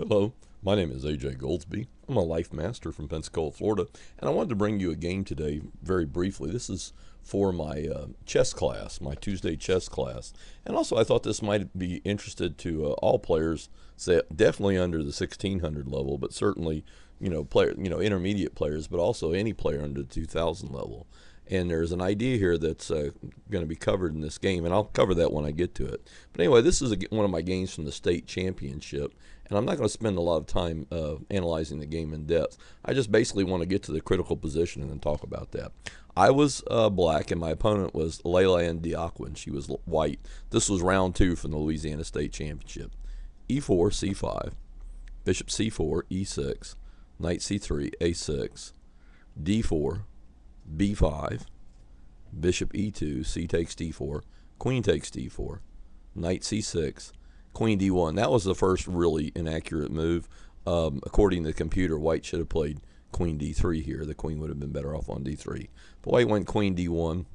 Hello, my name is AJ Goldsby. I'm a life master from Pensacola, Florida, and I wanted to bring you a game today very briefly. This is for my chess class, my Tuesday chess class. And also I thought this might be interested to all players, say, definitely under the 1600 level, but certainly, intermediate players, but also any player under the 2000 level. And there's an idea here that's going to be covered in this game, and I'll cover that when I get to it. But anyway, this is one of my games from the state championship, and I'm not going to spend a lot of time analyzing the game in depth. I just basically want to get to the critical position and then talk about that. I was black, and my opponent was Leila and Diakwa. She was white. This was round 2 from the Louisiana State Championship. E4, C5, bishop C4, E6, knight C3, A6, D4, B5, bishop E2, C takes D4, queen takes D4, knight C6, queen D1. That was the first really inaccurate move. According to the computer, white should have played queen D3 here. The queen would have been better off on D3. But white went queen D1.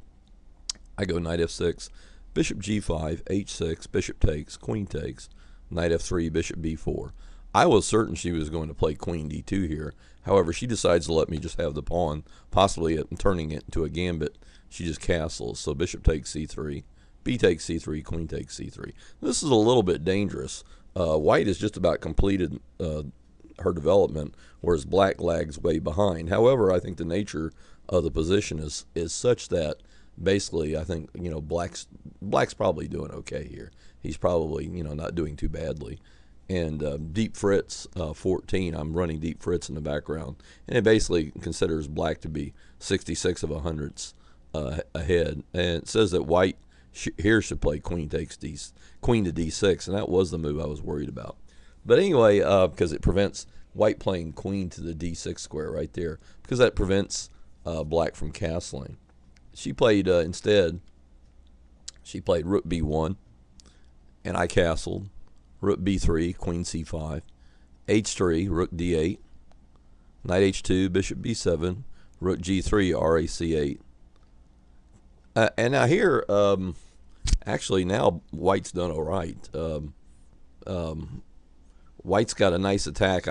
I go knight F6, bishop G5, H6, bishop takes, queen takes, knight F3, bishop B4. I was certain she was going to play queen D2 here. However, she decides to let me just have the pawn, possibly turning it into a gambit. She just castles. So bishop takes C3, B takes C3, queen takes C3. This is a little bit dangerous. White has just about completed her development, whereas black lags way behind. However, I think the nature of the position is such that basically I think black's probably doing okay here. He's probably not doing too badly. And Deep Fritz 14, I'm running Deep Fritz in the background, and it basically considers black to be 66 of a hundredths ahead. And it says that white here should play queen to D6, and that was the move I was worried about. But anyway, because it prevents white playing queen to the D6 square right there, because that prevents black from castling. She played instead. She played rook B1, and I castled. Rook B3, queen C5, H3, rook D8, knight H2, bishop B7, rook G3, RAC8. And now here, actually now white's done all right. White's got a nice attack.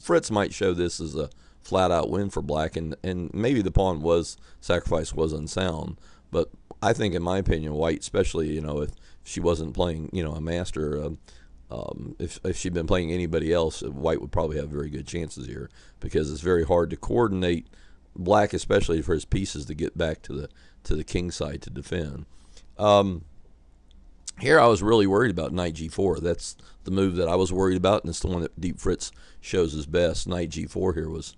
Fritz might show this as a flat-out win for black, and maybe the pawn sacrifice was unsound. But I think, in my opinion, white, especially if she wasn't playing a master. If she'd been playing anybody else, white would probably have very good chances here, because it's very hard to coordinate black, especially for his pieces, to get back to the king side to defend. Here I was really worried about knight G4. That's the move that I was worried about, and it's the one that Deep Fritz shows as best. Knight G4 here was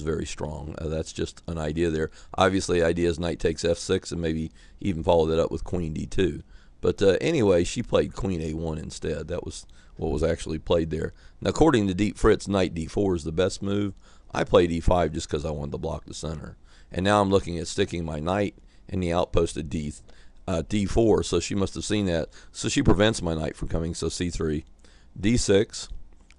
very strong. That's just an idea there. Obviously, the idea is knight takes F6, and maybe even follow that up with queen D2. But anyway, she played queen A1 instead. That was what was actually played there. Now, according to Deep Fritz, knight D4 is the best move. I played E5 just because I wanted to block the center. And now I'm looking at sticking my knight in the outpost of D4, so she must have seen that. So she prevents my knight from coming, so C3, D6.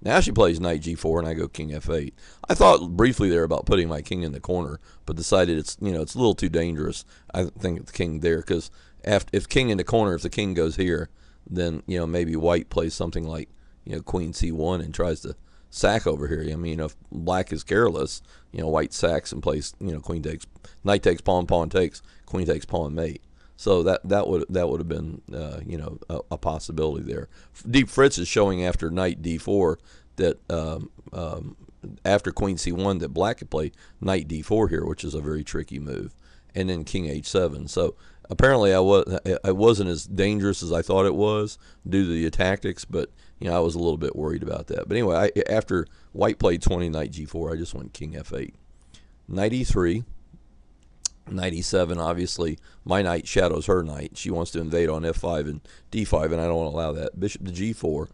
Now she plays knight G4, and I go king F8. I thought briefly there about putting my king in the corner, but decided it's a little too dangerous. I think the king there, because if king in the corner, if the king goes here, then maybe white plays something like queen C1 and tries to sack over here. If black is careless, white sacks and plays queen takes, knight takes pawn, pawn takes, queen takes pawn mate. So that would have been a possibility there. Deep Fritz is showing after knight D4 that after queen C1 that black could play knight D4 here, which is a very tricky move, and then king H7. So apparently I wasn't as dangerous as I thought it was due to the tactics, but I was a little bit worried about that. But anyway, after white played 20 knight G4, I just went king F8, knight E3. Knight E7, obviously, my knight shadows her knight. She wants to invade on F5 and D5, and I don't want to allow that. Bishop to G4.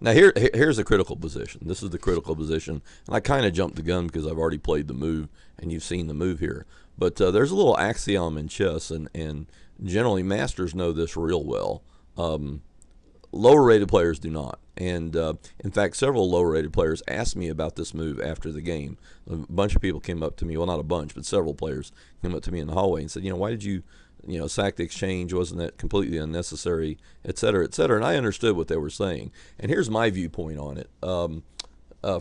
Now, here's the critical position. This is the critical position, and I kind of jumped the gun because I've already played the move, and you've seen the move here. But there's a little axiom in chess, and generally masters know this real well. Lower-rated players do not. And, in fact, several lower-rated players asked me about this move after the game. A bunch of people came up to me, well, not a bunch, but several players came up to me in the hallway and said, why did you sacked exchange, wasn't that completely unnecessary, et cetera, et cetera. And I understood what they were saying. And here's my viewpoint on it.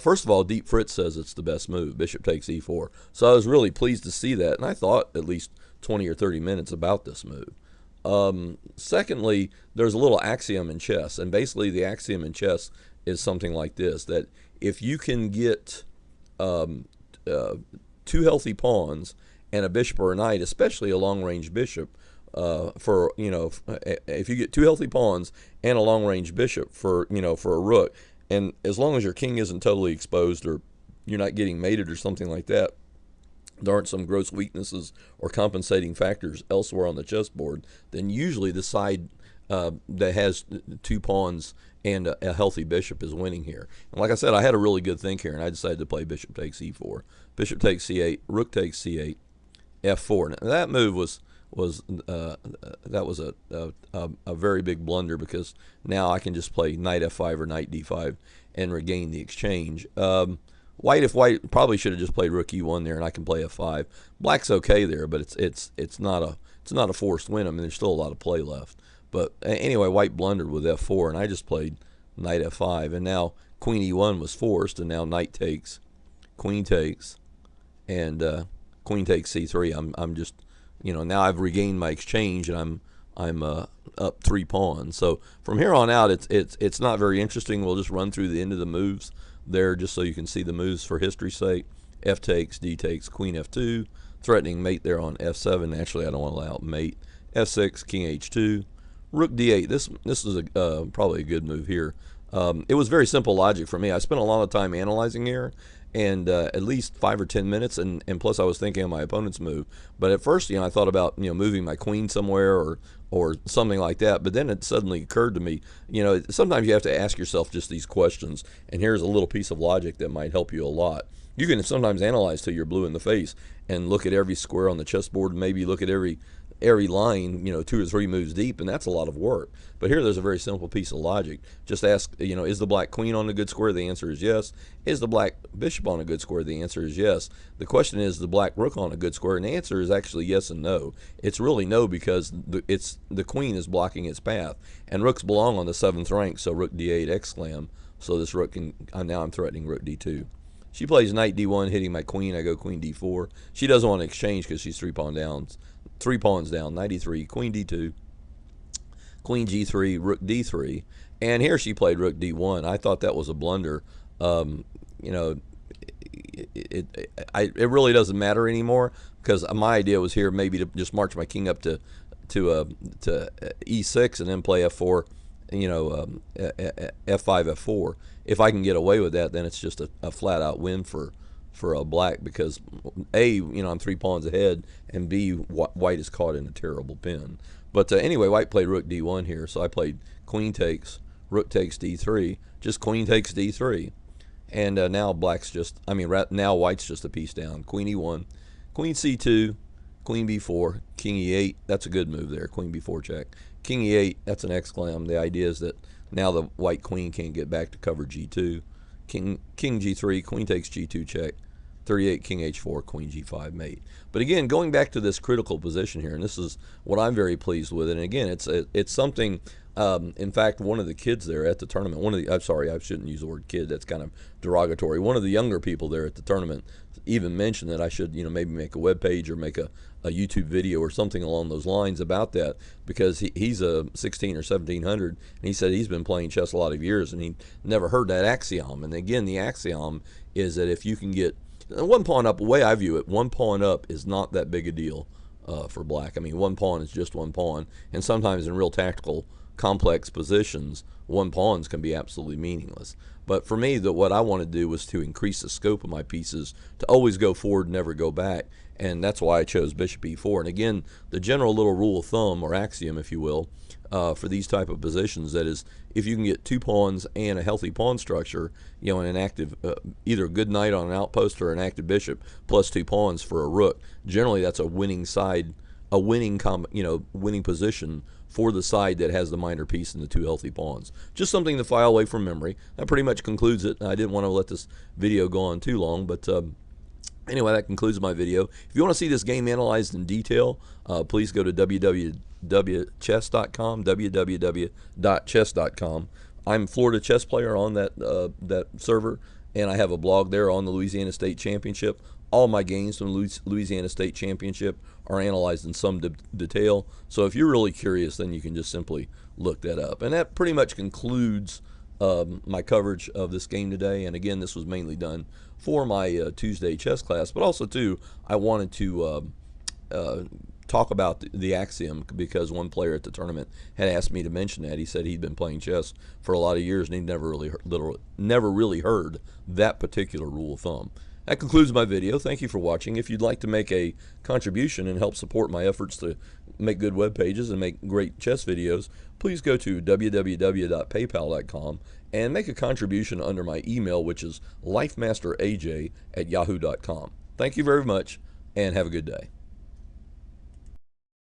First of all, Deep Fritz says it's the best move. Bishop takes e4. So I was really pleased to see that, and I thought at least 20 or 30 minutes about this move. Secondly, there's a little axiom in chess, and basically the axiom in chess is something like this, that if you can get two healthy pawns and a bishop or a knight, especially a long-range bishop, if you get two healthy pawns and a long-range bishop for a rook, and as long as your king isn't totally exposed or you're not getting mated or something like that, there aren't some gross weaknesses or compensating factors elsewhere on the chessboard, then usually the side that has two pawns and a healthy bishop is winning here. And like I said, I had a really good think here, and I decided to play bishop takes e4, bishop takes c8, rook takes c8, f4. Now, that move was a very big blunder, because now I can just play knight f5 or knight d5 and regain the exchange. If white probably should have just played rook e1 there, and I can play f5. Black's okay there, but it's not a forced win. I mean, there's still a lot of play left. But anyway, white blundered with f4, and I just played knight f5, and now queen e1 was forced, and now knight takes, queen takes, and queen takes c3. I'm just, now I've regained my exchange, and I'm up 3 pawns. So from here on out, it's not very interesting. We'll just run through the end of the moves there, just so you can see the moves for history's sake. F takes, D takes, queen f2, threatening mate there on f7. Naturally, I don't want to allow mate. f6, king h2, rook d8. This is probably a good move here. It was very simple logic for me. I spent a lot of time analyzing here, and at least 5 or 10 minutes, and plus I was thinking of my opponent's move. But at first, I thought about moving my queen somewhere or something like that. But then it suddenly occurred to me, sometimes you have to ask yourself just these questions, and here's a little piece of logic that might help you a lot. You can sometimes analyze till you're blue in the face and look at every square on the chessboard, and maybe look at every line, 2 or 3 moves deep, and that's a lot of work. But here there's a very simple piece of logic. Just ask, is the black queen on a good square? The answer is yes. Is the black bishop on a good square? The answer is yes. The question is the black rook on a good square, and the answer is actually yes and no. It's really no, because the queen is blocking its path, and rooks belong on the 7th rank, so rook d8 exclam. So this rook now I'm threatening rook d2. She plays knight d1, hitting my queen. I go queen d4. She doesn't want to exchange because she's 3 pawns down, knight e3, queen d2, queen g3, rook d3, and here she played rook d1. I thought that was a blunder. It really doesn't matter anymore, because my idea was here maybe to just march my king up to e6 and then play f4, f5, f4. If I can get away with that, then it's just a flat-out win for black, because A, I'm 3 pawns ahead, and B, white is caught in a terrible pin. But anyway, white played rook d1 here, so I played queen takes, rook takes d3, just queen takes d3, and now now white's just a piece down. Queen e1, queen c2, queen b4, king e8. That's a good move there. Queen b4 check, king e8. That's an exclam. The idea is that now the white queen can't get back to cover g2. King g3, queen takes g2 check, 38, king h4, queen g5 mate. But again, going back to this critical position here, and this is what I'm very pleased with. And again, it's something. In fact, one of the kids there at the tournament, I'm sorry, I shouldn't use the word kid. That's kind of derogatory. One of the younger people there at the tournament even mentioned that I should, maybe make a web page or make a YouTube video or something along those lines about that, because he's a 16 or 1700, and he said he's been playing chess a lot of years and he never heard that axiom. And again, the axiom is that if you can get 1 pawn up, the way I view it, 1 pawn up is not that big a deal for black. I mean, 1 pawn is just 1 pawn, and sometimes in real tactical complex positions, 1 pawns can be absolutely meaningless. But for me, what I want to do was to increase the scope of my pieces, to always go forward, never go back, and that's why I chose bishop e4. And again, the general little rule of thumb, or axiom, if you will, for these type of positions, that is, if you can get 2 pawns and a healthy pawn structure, in an active, either a good knight on an outpost or an active bishop, plus 2 pawns for a rook, generally that's a winning side, a winning position for the side that has the minor piece and the 2 healthy pawns. Just something to file away from memory. That pretty much concludes it. I didn't want to let this video go on too long, but Anyway, that concludes my video. If you want to see this game analyzed in detail, please go to www.chess.com, www.chess.com. I'm a Florida chess player on that server, and I have a blog there on the Louisiana State Championship. All my games from the Louisiana State Championship are analyzed in some detail. So if you're really curious, then you can just simply look that up. And that pretty much concludes my coverage of this game today. And again, this was mainly done for my Tuesday chess class, but also too, I wanted to talk about the axiom, because one player at the tournament had asked me to mention that. He said he'd been playing chess for a lot of years and he'd never really heard that particular rule of thumb. That concludes my video. Thank you for watching. If you'd like to make a contribution and help support my efforts to make good web pages and make great chess videos, please go to www.paypal.com and make a contribution under my email, which is lifemasteraj@yahoo.com. Thank you very much, and have a good day.